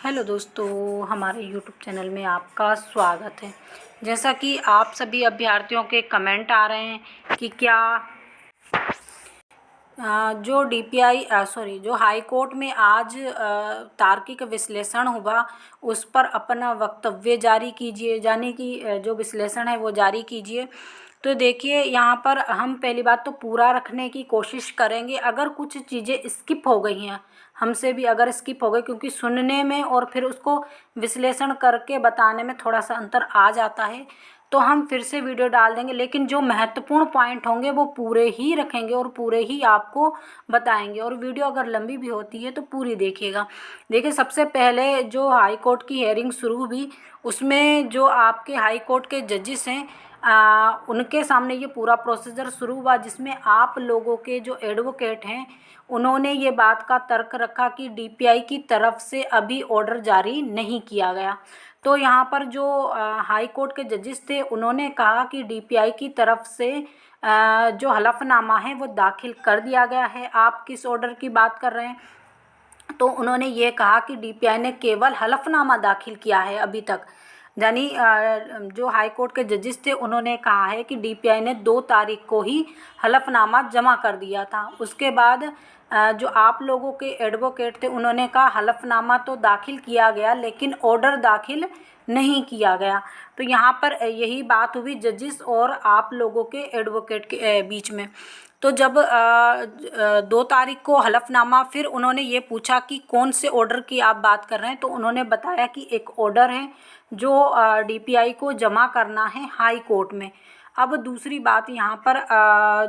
Hello दोस्तों, हमारे YouTube channel में आपका स्वागत है। जैसा कि आप सभी अभ्यर्थियों के कमेंट आ रहे हैं कि क्या जो जो हाई कोर्ट में आज तार्किक विश्लेषण हुआ उस पर अपना वक्तव्य जारी कीजिए, यानी कि जो विश्लेषण है वो जारी कीजिए। तो देखिए, यहाँ पर हम पहली बात तो पूरा रखने की कोशिश करेंगे। अगर कुछ चीज़ें स्किप हो गई हैं हमसे भी, अगर स्किप हो गई, क्योंकि सुनने में और फिर उसको विश्लेषण करके बताने में थोड़ा सा अंतर आ जाता है, तो हम फिर से वीडियो डाल देंगे। लेकिन जो महत्वपूर्ण पॉइंट होंगे वो पूरे ही रखेंगे और पूरे ही आपको बताएंगे। और वीडियो अगर लंबी भी होती है तो पूरी देखिएगा। देखिए, सबसे पहले जो हाई कोर्ट की हेयरिंग शुरू हुई उसमें जो आपके हाई कोर्ट के जजेस हैं उनके सामने ये पूरा प्रोसीजर शुरू हुआ, जिसमें आप लोगों के जो एडवोकेट हैं उन्होंने ये बात का तर्क रखा कि डीपीआई की तरफ से अभी ऑर्डर जारी नहीं किया गया। तो यहाँ पर जो हाई कोर्ट के जजेस थे उन्होंने कहा कि डीपीआई की तरफ से जो हलफनामा है वो दाखिल कर दिया गया है। आप किस ऑर्डर की बात कर रहे हैं? तो उन्होंने ये कहा कि डीपीआई ने केवल हलफनामा दाखिल किया है अभी तक। यानी जो हाई कोर्ट के जजेस थे उन्होंने कहा है कि डीपीआई ने 2 तारीख को ही हलफनामा जमा कर दिया था। उसके बाद जो आप लोगों के एडवोकेट थे उन्होंने कहा हलफनामा तो दाखिल किया गया लेकिन ऑर्डर दाखिल नहीं किया गया। तो यहाँ पर यही बात हुई जजेस और आप लोगों के एडवोकेट के बीच में। तो जब 2 तारीख को हलफनामा, फिर उन्होंने ये पूछा कि कौन से ऑर्डर की आप बात कर रहे हैं, तो उन्होंने बताया कि एक ऑर्डर है जो डीपीआई को जमा करना है हाई कोर्ट में। अब दूसरी बात यहाँ पर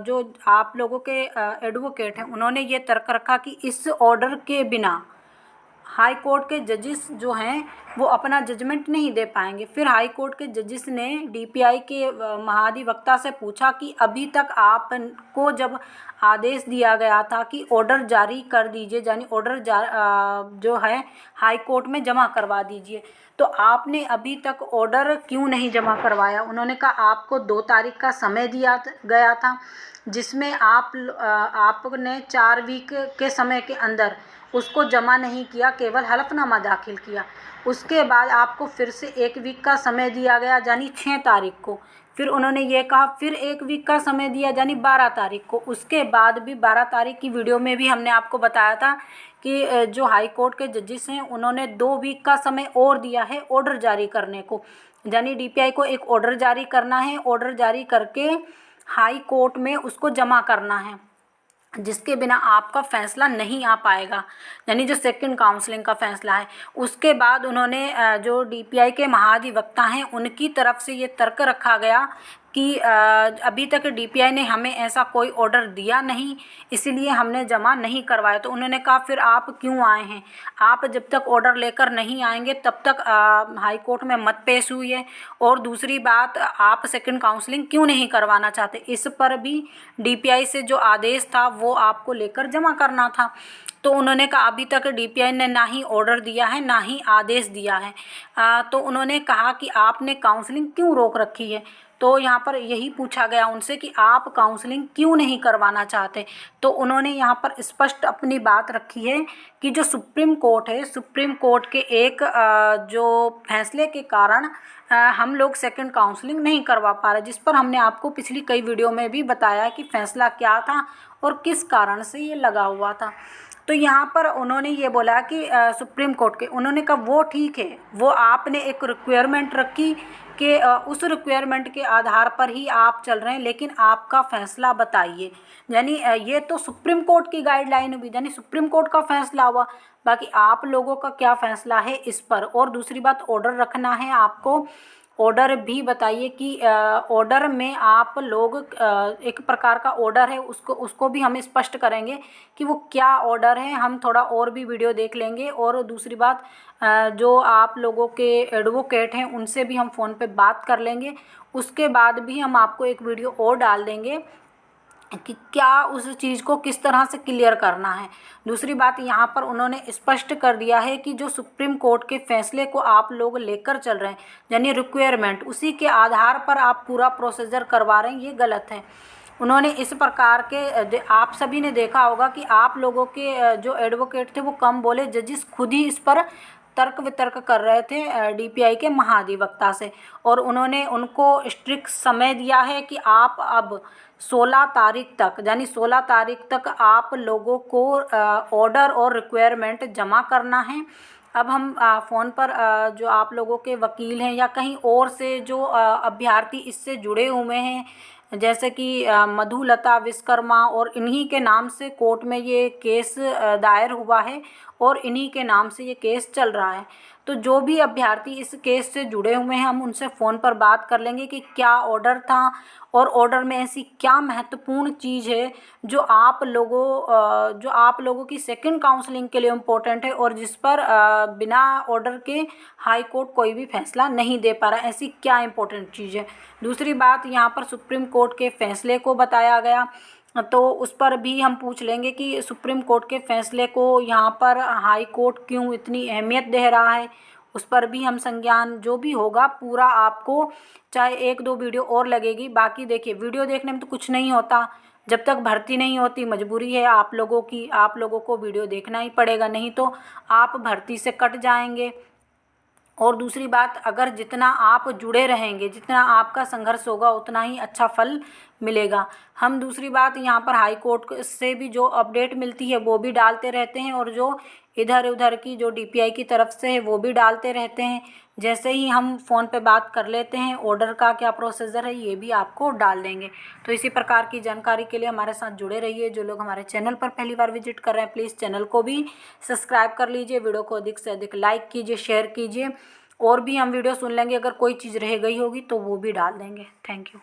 जो आप लोगों के एडवोकेट हैं उन्होंने ये तर्क रखा कि इस ऑर्डर के बिना हाई कोर्ट के जजेस जो हैं वो अपना जजमेंट नहीं दे पाएंगे। फिर हाई कोर्ट के जजेस ने डीपीआई के महाधिवक्ता से पूछा कि अभी तक आपको जब आदेश दिया गया था कि ऑर्डर जारी कर दीजिए, यानी ऑर्डर जो है हाई कोर्ट में जमा करवा दीजिए, तो आपने अभी तक ऑर्डर क्यों नहीं जमा करवाया? उन्होंने कहा आपको 2 तारीख का समय दिया गया था, जिसमें आपने 4 वीक के समय के अंदर उसको जमा नहीं किया, केवल हलफनामा दाखिल किया। उसके बाद आपको फिर से 1 वीक का समय दिया गया, यानी 6 तारीख को। फिर उन्होंने ये कहा फिर 1 वीक का समय दिया, यानी 12 तारीख को। उसके बाद भी 12 तारीख की वीडियो में भी हमने आपको बताया था कि जो हाई कोर्ट के जजेस हैं उन्होंने 2 वीक का समय और दिया है ऑर्डर जारी करने को, यानी डीपीआई को एक ऑर्डर जारी करना है, ऑर्डर जारी करके हाई कोर्ट में उसको जमा करना है, जिसके बिना आपका फैसला नहीं आ पाएगा, यानी जो सेकंड काउंसलिंग का फैसला है। उसके बाद उन्होंने जो डीपीआई के महाधिवक्ता हैं उनकी तरफ से ये तर्क रखा गया कि अभी तक डीपीआई ने हमें ऐसा कोई ऑर्डर दिया नहीं, इसीलिए हमने जमा नहीं करवाया। तो उन्होंने कहा फिर आप क्यों आए हैं? आप जब तक ऑर्डर लेकर नहीं आएंगे तब तक हाई कोर्ट में मत पेश हुई है। और दूसरी बात, आप सेकंड काउंसलिंग क्यों नहीं करवाना चाहते? इस पर भी डीपीआई से जो आदेश था वो आपको लेकर जमा करना था। तो उन्होंने कहा अभी तक डीपीआई ने ना ही ऑर्डर दिया है ना ही आदेश दिया है। तो उन्होंने कहा कि आपने काउंसलिंग क्यों रोक रखी है? तो यहाँ पर यही पूछा गया उनसे कि आप काउंसलिंग क्यों नहीं करवाना चाहते? तो उन्होंने यहाँ पर स्पष्ट अपनी बात रखी है कि जो सुप्रीम कोर्ट है, सुप्रीम कोर्ट के एक जो फैसले के कारण हम लोग सेकंड काउंसलिंग नहीं करवा पा रहे, जिस पर हमने आपको पिछली कई वीडियो में भी बताया कि फैसला क्या था और किस कारण से ये लगा हुआ था। तो यहाँ पर उन्होंने ये बोला कि सुप्रीम कोर्ट के, उन्होंने कहा वो ठीक है, वो आपने एक रिक्वायरमेंट रखी कि उस रिक्वायरमेंट के आधार पर ही आप चल रहे हैं, लेकिन आपका फैसला बताइए। यानी ये तो सुप्रीम कोर्ट की गाइडलाइन हुई, यानी सुप्रीम कोर्ट का फैसला हुआ, बाकी आप लोगों का क्या फैसला है इस पर। और दूसरी बात, ऑर्डर रखना है आपको, ऑर्डर भी बताइए कि ऑर्डर में आप लोग एक प्रकार का ऑर्डर है उसको भी हम स्पष्ट करेंगे कि वो क्या ऑर्डर है। हम थोड़ा और भी वीडियो देख लेंगे। और दूसरी बात, जो आप लोगों के एडवोकेट हैं उनसे भी हम फ़ोन पे बात कर लेंगे। उसके बाद भी हम आपको एक वीडियो और डाल देंगे कि क्या उस चीज़ को किस तरह से क्लियर करना है। दूसरी बात, यहाँ पर उन्होंने स्पष्ट कर दिया है कि जो सुप्रीम कोर्ट के फैसले को आप लोग लेकर चल रहे हैं, यानी रिक्वायरमेंट, उसी के आधार पर आप पूरा प्रोसीजर करवा रहे हैं, ये गलत है। उन्होंने इस प्रकार के आप सभी ने देखा होगा कि आप लोगों के जो एडवोकेट थे वो कम बोले, जजेस खुद ही इस पर तर्क वितर्क कर रहे थे डीपीआई के महाधिवक्ता से, और उन्होंने उनको स्ट्रिक्ट समय दिया है कि आप अब 16 तारीख तक, यानी 16 तारीख तक आप लोगों को ऑर्डर और रिक्वायरमेंट जमा करना है। अब हम फ़ोन पर जो आप लोगों के वकील हैं या कहीं और से जो अभ्यर्थी इससे जुड़े हुए हैं, जैसे कि मधुलता विश्वकर्मा, और इन्हीं के नाम से कोर्ट में ये केस दायर हुआ है और इन्हीं के नाम से ये केस चल रहा है। तो जो भी अभ्यर्थी इस केस से जुड़े हुए हैं, हम उनसे फ़ोन पर बात कर लेंगे कि क्या ऑर्डर था और ऑर्डर में ऐसी क्या महत्वपूर्ण चीज़ है जो आप लोगों की सेकंड काउंसलिंग के लिए इम्पोर्टेंट है, और जिस पर बिना ऑर्डर के हाई कोर्ट कोई भी फैसला नहीं दे पा रहा है। ऐसी क्या इम्पोर्टेंट चीज़ है। दूसरी बात, यहाँ पर सुप्रीम कोर्ट के फैसले को बताया गया, तो उस पर भी हम पूछ लेंगे कि सुप्रीम कोर्ट के फैसले को यहाँ पर हाई कोर्ट क्यों इतनी अहमियत दे रहा है। उस पर भी हम संज्ञान जो भी होगा पूरा आपको, चाहे 1-2 वीडियो और लगेगी। बाकी देखिए, वीडियो देखने में तो कुछ नहीं होता, जब तक भर्ती नहीं होती मजबूरी है आप लोगों की, आप लोगों को वीडियो देखना ही पड़ेगा, नहीं तो आप भर्ती से कट जाएंगे। और दूसरी बात, अगर जितना आप जुड़े रहेंगे, जितना आपका संघर्ष होगा, उतना ही अच्छा फल मिलेगा। हम दूसरी बात, यहाँ पर हाई कोर्ट से भी जो अपडेट मिलती है वो भी डालते रहते हैं, और जो इधर उधर की जो डीपीआई की तरफ से है वो भी डालते रहते हैं। जैसे ही हम फ़ोन पे बात कर लेते हैं, ऑर्डर का क्या प्रोसीजर है ये भी आपको डाल देंगे। तो इसी प्रकार की जानकारी के लिए हमारे साथ जुड़े रहिए। जो लोग हमारे चैनल पर पहली बार विजिट कर रहे हैं, प्लीज़ चैनल को भी सब्सक्राइब कर लीजिए, वीडियो को अधिक से अधिक लाइक कीजिए, शेयर कीजिए, और भी हम वीडियो सुन लेंगे। अगर कोई चीज़ रह गई होगी तो वो भी डाल देंगे। Thank you.